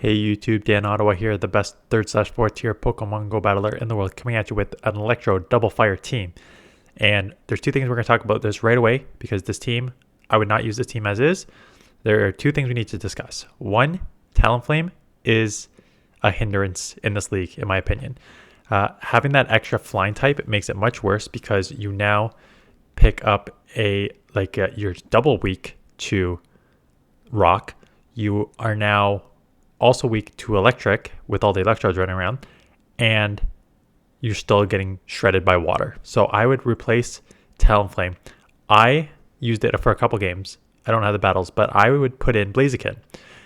Hey YouTube, Dan Ottawa here, the best 3rd/4th tier Pokemon Go battler in the world, coming at you with an Electrode double fire team. And there's two things we're going to talk about this right away, because this team, I would not use this team as is. There are two things we need to discuss. One, Talonflame is a hindrance in this league, in my opinion. Having that extra flying type makes it much worse, because you now pick up you're double weak to rock. You are now also weak to electric with all the electrodes running around, and you're still getting shredded by water. So I would replace Talonflame. I used it for a couple games. I don't have the battles, but I would put in Blaziken,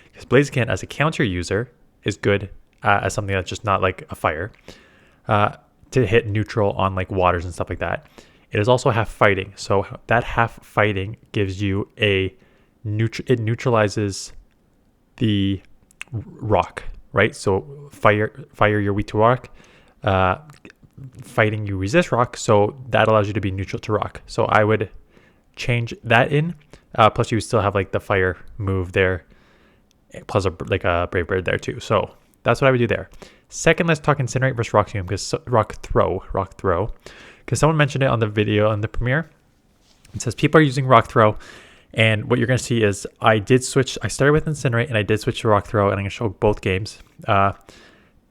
because Blaziken as a counter user is good as something that's just not like a fire to hit neutral on like waters and stuff like that. It is also half fighting, so that half fighting gives you it neutralizes the rock, right? So fire you're weak to rock, fighting you resist rock, so that allows you to be neutral to rock. So I would change that in, plus you still have like the fire move there, plus a brave bird there too. So that's what I would do there. Second, let's talk Incinerate versus Rock Tomb, because rock throw, because someone mentioned it on the video on the premiere. It says people are using rock throw. And what you're going to see is I started with Incinerate and I did switch to Rock Throw, and I'm going to show both games.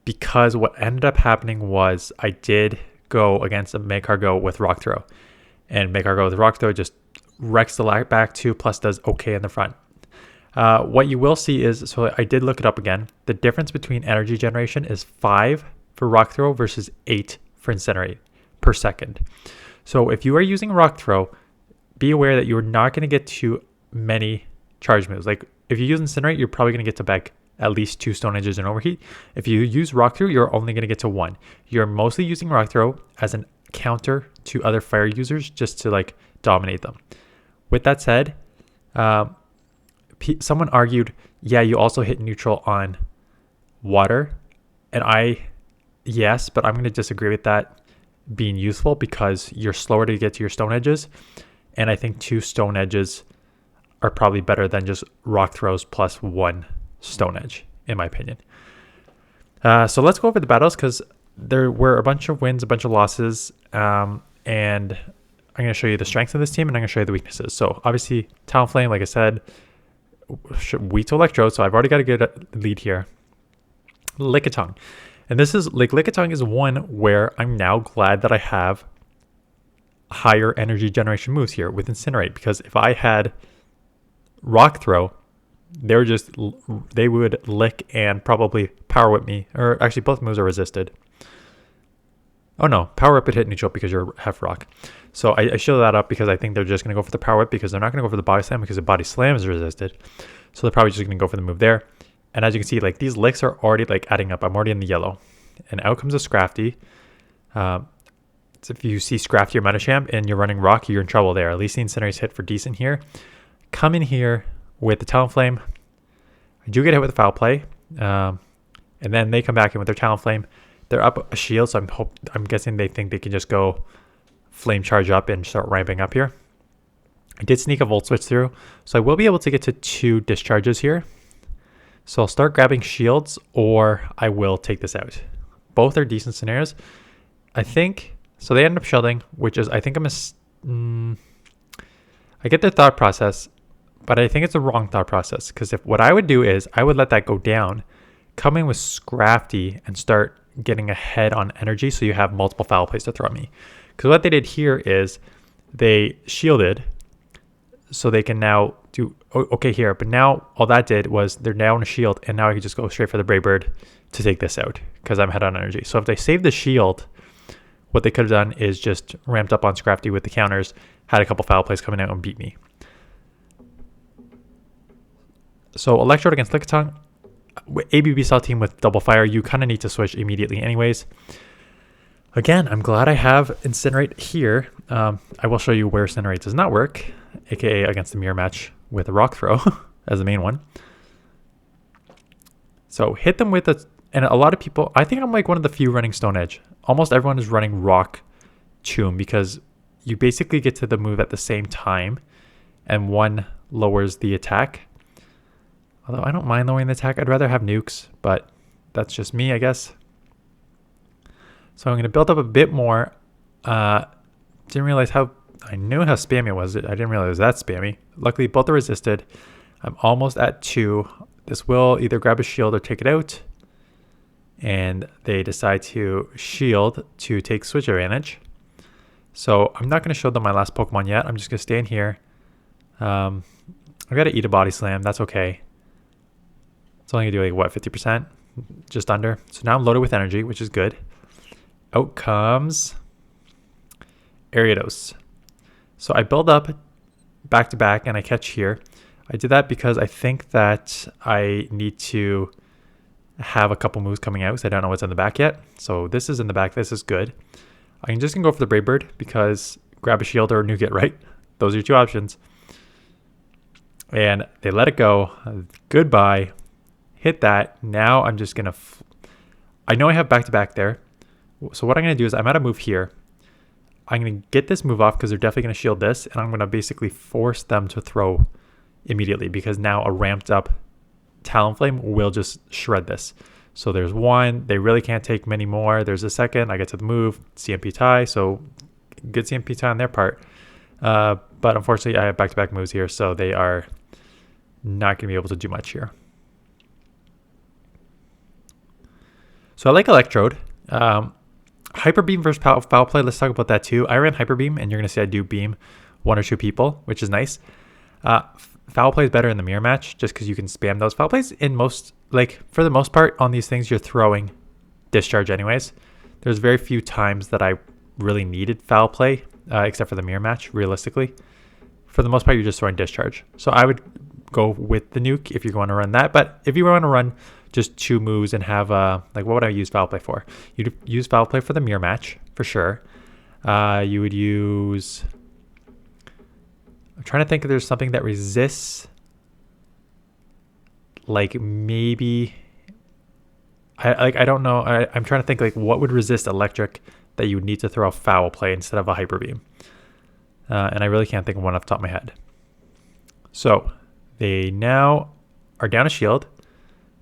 Because what ended up happening was I did go against a Magcargo with Rock Throw. And Magcargo with Rock Throw just wrecks the back too, plus does okay in the front. What you will see is, so I did look it up again, the difference between energy generation is 5 for Rock Throw versus 8 for Incinerate per second. So if you are using Rock Throw, be aware that you're not going to get too many charge moves. Like if you use Incinerate, you're probably going to get to back at least 2 Stone Edges and Overheat. If you use Rock Throw, you're only going to get to 1. You're mostly using Rock Throw as an counter to other fire users, just to like dominate them. With that said, someone argued, yeah, you also hit neutral on water. And yes, but I'm going to disagree with that being useful, because you're slower to get to your Stone Edges. And I think 2 Stone Edges are probably better than just Rock Throws plus 1 Stone Edge, in my opinion. So let's go over the battles, because there were a bunch of wins, a bunch of losses. And I'm going to show you the strengths of this team, and I'm going to show you the weaknesses. So obviously, Talonflame, like I said, weak to Electrode, so I've already got a good lead here. Lickitung. And this is, like, Lickitung is one where I'm now glad that I have higher energy generation moves here with Incinerate, because if I had Rock Throw, they would lick and probably Power Whip me, or actually both moves are resisted. Oh no, Power Whip would hit neutral because you're half rock. So I show that up because I think they're just going to go for the Power Whip, because they're not going to go for the Body Slam, because the Body Slam is resisted. So they're probably just going to go for the move there. And as you can see, like, these licks are already like adding up. I'm already in the yellow. And out comes a Scrafty. So if you see Scrafty or Medicham and you're running rock, you're in trouble there. At least the Incinerate's hit for decent here. Come in here with the Talonflame. I do get hit with the Foul Play. And then they come back in with their Talonflame. They're up a shield, so I'm guessing they think they can just go Flame Charge up and start ramping up here. I did sneak a Volt Switch through, so I will be able to get to 2 discharges here. So I'll start grabbing shields, or I will take this out. Both are decent scenarios. I think... So they end up shielding, which is, I think I get their thought process, but I think it's a wrong thought process, because what I would do is I would let that go down, come in with Scrafty, and start getting ahead on energy, so you have multiple foul plays to throw at me. Because what they did here is they shielded, so they can now do okay here. But now all that did was they're now on a shield, and now I can just go straight for the Brave Bird to take this out, because I'm ahead on energy. So if they save the shield, what they could have done is just ramped up on Scrafty with the counters, had a couple foul plays coming out and beat me. So Electrode against Lickitung, ABB style team with double fire, you kind of need to switch immediately anyways. Again, I'm glad I have Incinerate here. I will show you where Incinerate does not work, aka against the mirror match with a Rock Throw as the main one. So hit them with and a lot of people, I think I'm like one of the few running Stone Edge. Almost everyone is running Rock Tomb, because you basically get to the move at the same time, and one lowers the attack. Although I don't mind lowering the attack. I'd rather have nukes, but that's just me, I guess. So I'm going to build up a bit more. Didn't realize how... I knew how spammy it was. I didn't realize it was that spammy. Luckily, both are resisted. I'm almost at 2. This will either grab a shield or take it out. And they decide to shield to take switch advantage. So I'm not going to show them my last Pokemon yet. I'm just going to stay in here. I've got to eat a body slam. That's okay. It's only going to do like, what, 50%? Just under. So now I'm loaded with energy, which is good. Out comes Ariados. So I build up back to back and I catch here. I did that because I think that I need to have a couple moves coming out because I don't know what's in the back yet. So this is in the back. This is good. I can just go for the Brave Bird because grab a shield or nuke it, right? Those are your two options. And they let it go. Goodbye. Hit that. Now I'm just going to... I know I have back-to-back there. So what I'm going to do is I'm at a move here. I'm going to get this move off because they're definitely going to shield this. And I'm going to basically force them to throw immediately because now a ramped up Talonflame will just shred this. So there's one. They really can't take many more. There's a second. I get to the move. CMP tie. So good CMP tie on their part. But unfortunately, I have back-to-back moves here. So they are not going to be able to do much here. So I like Electrode. Hyper Beam versus Foul Play. Let's talk about that too. I ran Hyper Beam, and you're going to see I do beam 1 or 2 people, which is nice. Foul Play is better in the mirror match just because you can spam those. Foul Plays in most, like for the most part on these things, you're throwing discharge anyways. There's very few times that I really needed Foul Play, except for the mirror match, realistically. For the most part, you're just throwing discharge. So I would go with the nuke if you're going to run that. But if you want to run just 2 moves and have like what would I use Foul Play for? You'd use Foul Play for the mirror match for sure. You would use... I'm trying to think if there's something that resists. Like maybe... I don't know. I'm trying to think like what would resist electric that you would need to throw a Foul Play instead of a Hyper Beam. And I really can't think of one off the top of my head. So they now are down a shield,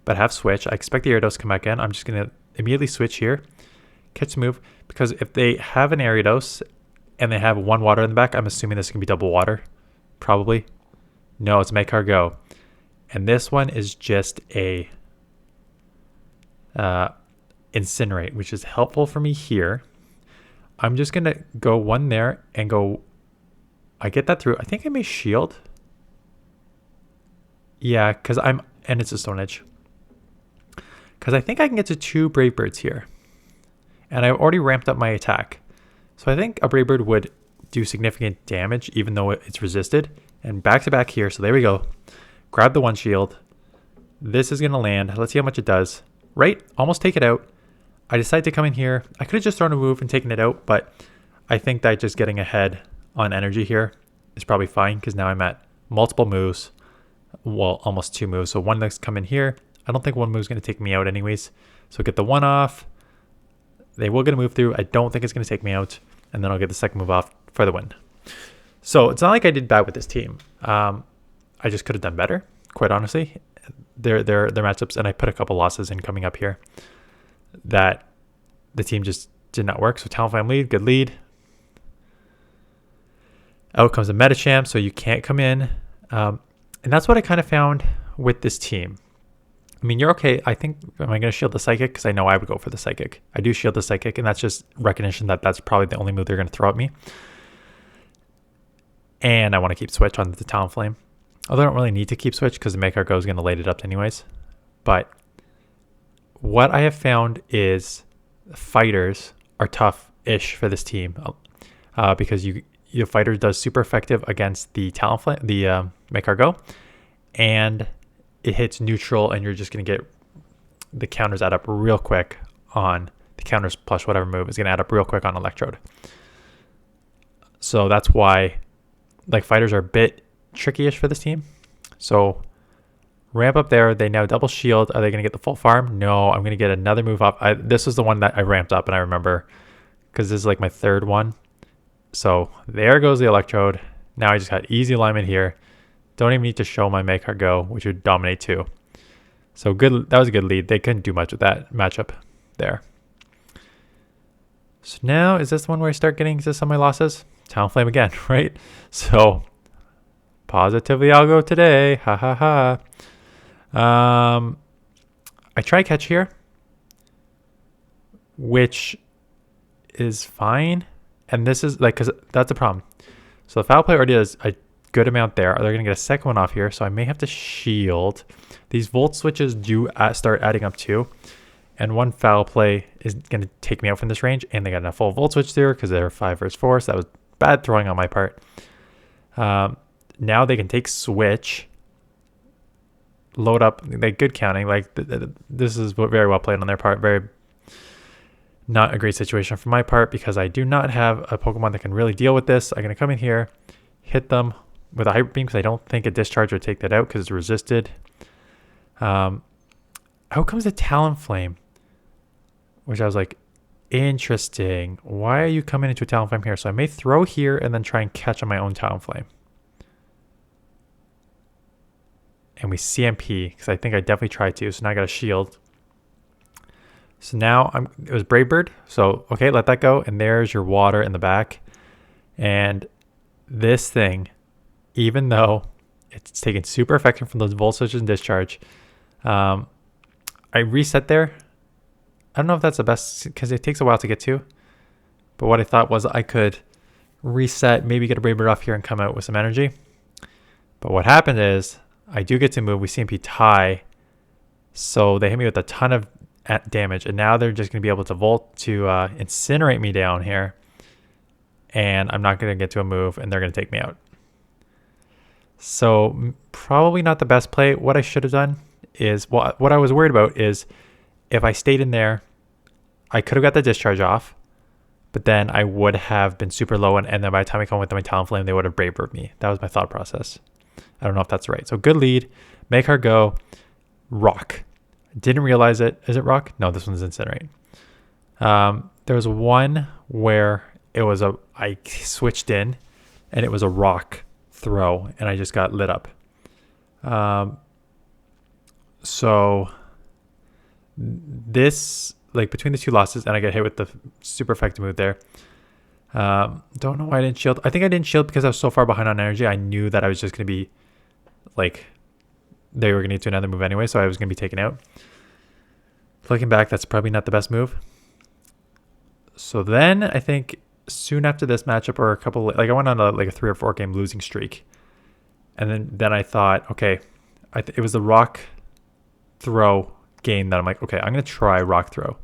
but have switch. I expect the Ariados to come back in. I'm just going to immediately switch here, catch the move, because if they have an Ariados and they have 1 water in the back, I'm assuming this can be double water. Probably. No, it's Magcargo. And this one is just a Incinerate, which is helpful for me here. I'm just going to go 1 there and go... I get that through. I think I may shield. Yeah, because I'm... And it's a Stone Edge. Because I think I can get to 2 Brave Birds here. And I've already ramped up my attack. So I think a Brave Bird would do significant damage, even though it's resisted. And back to back here. So there we go. Grab the 1 shield. This is going to land. Let's see how much it does. Right? Almost take it out. I decided to come in here. I could have just thrown a move and taken it out, but I think that just getting ahead on energy here is probably fine because now I'm at multiple moves. Well, almost 2 moves. So 1 next come in here. I don't think 1 move is going to take me out anyways. So get the 1 off. They will get a move through. I don't think it's going to take me out. And then I'll get the second move off for the win. So it's not like I did bad with this team. I just could have done better, quite honestly. Their matchups, and I put a couple losses in coming up here that the team just did not work. So Talonflame lead, good lead. Out comes a Medicham, so you can't come in. And that's what I kind of found with this team. I mean, you're okay. I think, am I going to shield the Psychic? Because I know I would go for the Psychic. I do shield the Psychic, and that's just recognition that that's probably the only move they're going to throw at me. And I want to keep Switch on the Talonflame. Although I don't really need to keep Switch because the Magcargo is going to light it up anyways. But what I have found is fighters are tough-ish for this team. Because your fighter does super effective against the Talonflame, the Magcargo. And it hits neutral, and you're just going to get the counters add up real quick on the counters plus whatever move is going to add up real quick on Electrode. So that's why like fighters are a bit tricky-ish for this team. So ramp up there. They now double shield. Are they going to get the full farm? No, I'm going to get another move up. This is the one that I ramped up, and I remember because this is like my 3rd one. So there goes the Electrode. Now I just got easy alignment here. Don't even need to show my Magcargo, which would dominate too. So good. That was a good lead. They couldn't do much with that matchup there. So now, is this one where I start getting to some of my losses? Talonflame again, right? So positively I'll go today. Ha ha ha. I try catch here, which is fine. And this is like, because that's a problem. So the foul play already does a good amount there. They're going to get a second one off here. So I may have to shield. These volt switches do start adding up too. And one foul play is going to take me out from this range. And they got enough full volt switch there because they're 5 versus 4. So that was bad throwing on my part. Now they can take switch, load up, like good counting. Like this is very well played on their part. Very not a great situation for my part because I do not have a Pokemon that can really deal with this. I'm going to come in here, hit them with a Hyper Beam because I don't think a Discharge would take that out because it's resisted. Out comes a Talonflame, which I was like, interesting. Why are you coming into a Talonflame here? So I may throw here and then try and catch on my own Talonflame. And we CMP because I think I definitely tried to. So now I got a shield. So now it was Brave Bird. So, okay, let that go. And there's your water in the back. And this thing, even though it's taken super effective from those volt switches and discharge, I reset there. I don't know if that's the best because it takes a while to get to. But what I thought was I could reset, maybe get a Brave Bird off here and come out with some energy. But what happened is I do get to move. We CMP tie. So they hit me with a ton of damage. And now they're just going to be able to volt to incinerate me down here. And I'm not going to get to a move and they're going to take me out. So probably not the best play. What I should have done is, well, what I was worried about is if I stayed in there, I could have got the discharge off, but then I would have been super low. And then by the time I come with my Talonflame, they would have Brave Bird me. That was my thought process. I don't know if that's right. So good lead. Magcargo, rock. Didn't realize it. Is it rock? No, this one's Incinerate. There was one where it was I switched in and it was a rock throw and I just got lit up. So this, like between the two losses, and I got hit with the super effective move there. Don't know why I didn't shield. I think I didn't shield because I was so far behind on energy. I knew that I was just going to be like, they were going to need to another move anyway, so I was going to be taken out. Looking back, that's probably not the best move. So then I think soon after this matchup, or a couple, like I went on a 3 or 4 game losing streak. And then I thought, okay, it was the rock throw game that I'm like, okay, I'm going to try rock throw.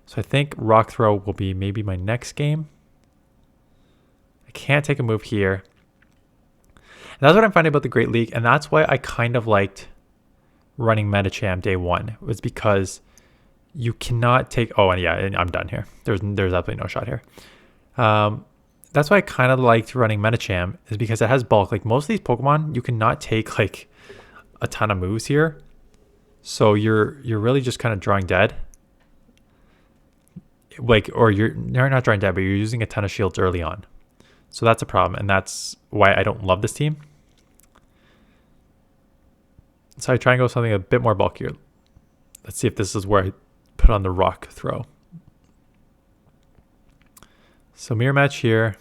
So I think rock throw will be maybe my next game. I can't take a move here. And that's what I'm finding about the Great League. And that's why I kind of liked running Medicham day 1. Was because you cannot take, oh, and yeah, I'm done here. There's absolutely no shot here. That's why I kind of liked running Medicham, is because it has bulk. Like most of these Pokemon, you cannot take like a ton of moves here. So you're really just kind of drawing dead. Like, or you're not drawing dead, but you're using a ton of shields early on. So that's a problem, and that's why I don't love this team. So I try and go something a bit more bulkier. Let's see if this is where I put on the rock throw. So mirror match here.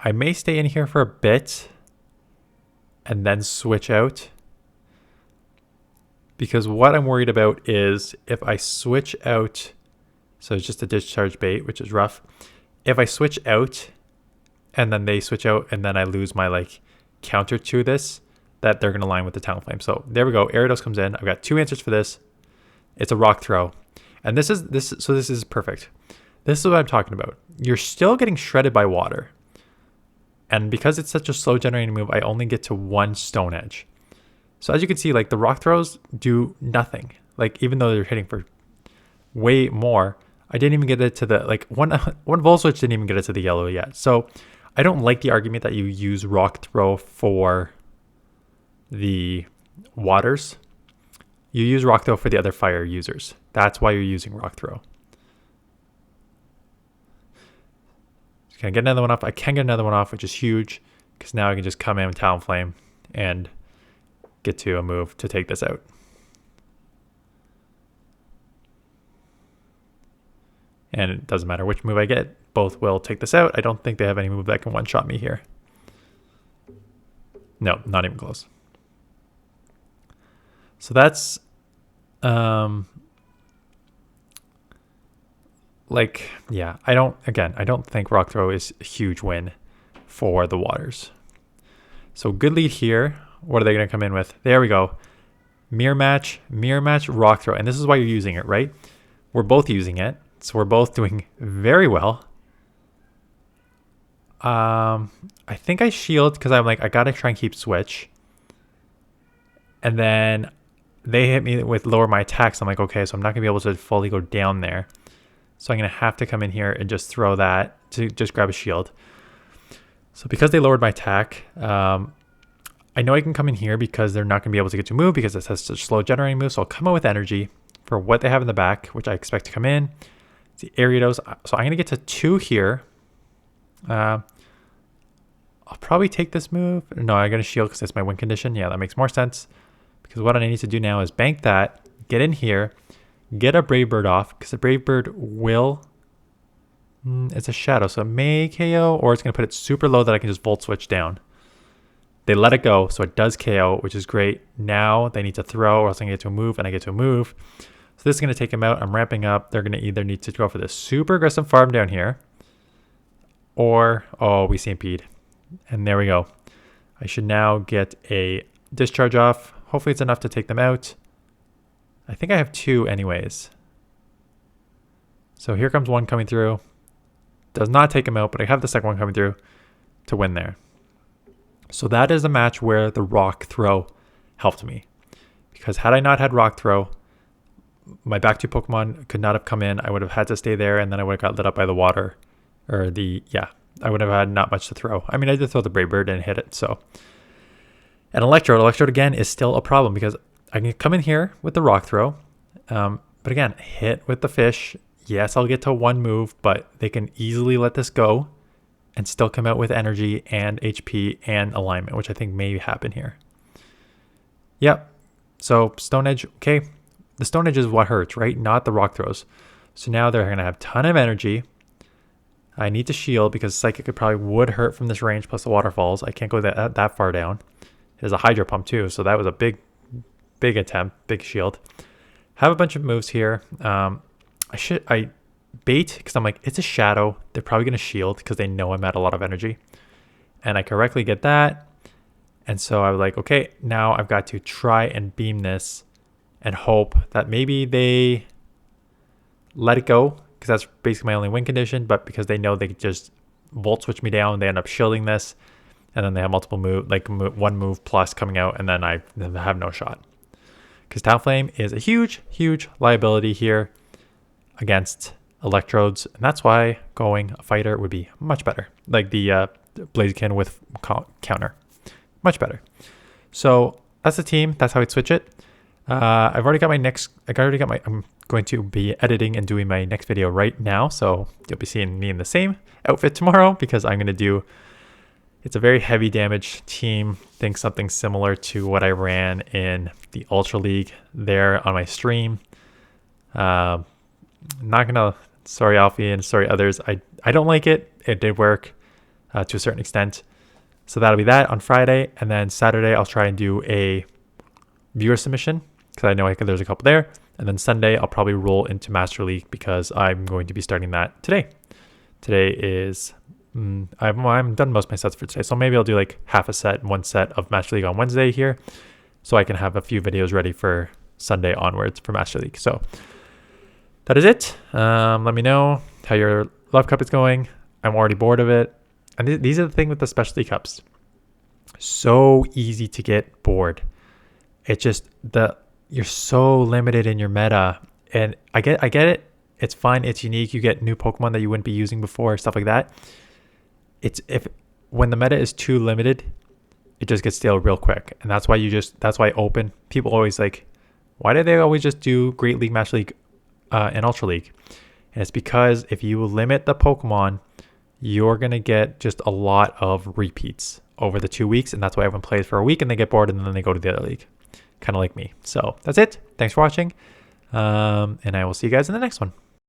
I may stay in here for a bit and then switch out. Because what I'm worried about is if I switch out, so it's just a discharge bait, which is rough. If I switch out and then they switch out and then I lose my like counter to this, that they're going to line with the Talonflame. So there we go. Gyarados comes in. I've got 2 answers for this. It's a rock throw. And this is perfect. This is what I'm talking about. You're still getting shredded by water. And because it's such a slow generating move, I only get to 1 Stone Edge. So as you can see, like the rock throws do nothing. Like even though they're hitting for way more, I didn't even get it to the, like one Volt Switch didn't even get it to the yellow yet. So I don't like the argument that you use rock throw for the waters. You use rock throw for the other fire users. That's why you're using rock throw. Can I get another one off? I can get another one off, which is huge because now I can just come in with Talonflame and get to a move to take this out. And it doesn't matter which move I get, both will take this out. I don't think they have any move that can one-shot me here. No, not even close. So that's like, yeah, I don't think Rock Throw is a huge win for the Waters. So good lead here. What are they going to come in with? There we go. Mirror match, Rock Throw. And this is why you're using it, right? We're both using it. So we're both doing very well. I think I shield because I'm like, I got to try and keep switch. And then they hit me with lower my attacks. I'm like, okay, so I'm not going to be able to fully go down there. So I'm going to have to come in here and just throw that to just grab a shield. So because they lowered my attack, I know I can come in here because they're not going to be able to get to move because it has such slow generating move. So I'll come out with energy for what they have in the back, which I expect to come in. It's the Ariados. So I'm going to get to 2 here. I'll probably take this move. No, I'm going to shield because it's my win condition. Yeah, that makes more sense. Because what I need to do now is bank that, get in here, get a Brave Bird off. Because the Brave Bird will... it's a shadow, so it may KO, or it's going to put it super low that I can just Volt Switch down. They let it go, so it does KO, which is great. Now they need to throw, or else I can get to a move, and I get to a move. So this is going to take him out. I'm ramping up. They're going to either need to go for this super aggressive farm down here, or, oh, we CMP'd. And there we go. I should now get a discharge off. Hopefully it's enough to take them out. I think I have 2 anyways. So here comes one coming through. Does not take him out, but I have the second one coming through to win there. So that is a match where the Rock Throw helped me. Because had I not had Rock Throw, my back 2 Pokemon could not have come in. I would have had to stay there, and then I would have got lit up by the water. Or the, yeah, I would have had not much to throw. I mean, I did throw the Brave Bird and hit it, so. And Electrode again is still a problem because I can come in here with the Rock Throw. But again, hit with the fish. Yes, I'll get to 1 move, but they can easily let this go and still come out with energy and HP and alignment, which I think may happen here. Yep. So Stone Edge, okay. The Stone Edge is what hurts, right? Not the Rock Throws. So now they're going to have a ton of energy. I need to shield because Psychic probably would hurt from this range plus the waterfalls. I can't go that far down. It has a Hydro Pump too, so that was a big attempt, big shield. Have a bunch of moves here. I bait because I'm like, it's a shadow. They're probably going to shield because they know I'm at a lot of energy. And I correctly get that. And so I was like, okay, now I've got to try and beam this and hope that maybe they let it go because that's basically my only win condition. But because they know they could just Volt Switch me down, they end up shielding this. And then they have multiple move, like 1 move plus coming out, and then I have no shot. Because Talonflame is a huge liability here against Electrodes, and that's why going a fighter would be much better. Like the Blaziken with counter, much better. So that's the team. That's how I'd switch it. I'm going to be editing and doing my next video right now, so you'll be seeing me in the same outfit tomorrow because I'm going to do. It's a very heavy damage team. Think something similar to what I ran in the Ultra League there on my stream. Not gonna, sorry Alfie and sorry others. I don't like it. It did work to a certain extent. So that'll be that on Friday. And then Saturday I'll try and do a viewer submission because I know there's a couple there. And then Sunday I'll probably roll into Master League because I'm going to be starting that today. Today is... I'm done most of my sets for today, so maybe I'll do like half a set, 1 set of Master League on Wednesday here, so I can have a few videos ready for Sunday onwards for Master League. So that is it. Let me know how your Love Cup is going. I'm already bored of it, and these are the thing with the specialty cups. So easy to get bored. It's just you're so limited in your meta, and I get it. It's fine. It's unique. You get new Pokemon that you wouldn't be using before, stuff like that. When the meta is too limited, it just gets stale real quick. And that's why open. People always like, why do they always just do Great League, Master League, and Ultra League? And it's because if you limit the Pokemon, you're going to get just a lot of repeats over the 2 weeks. And that's why everyone plays for a week and they get bored and then they go to the other league. Kind of like me. So that's it. Thanks for watching. And I will see you guys in the next one.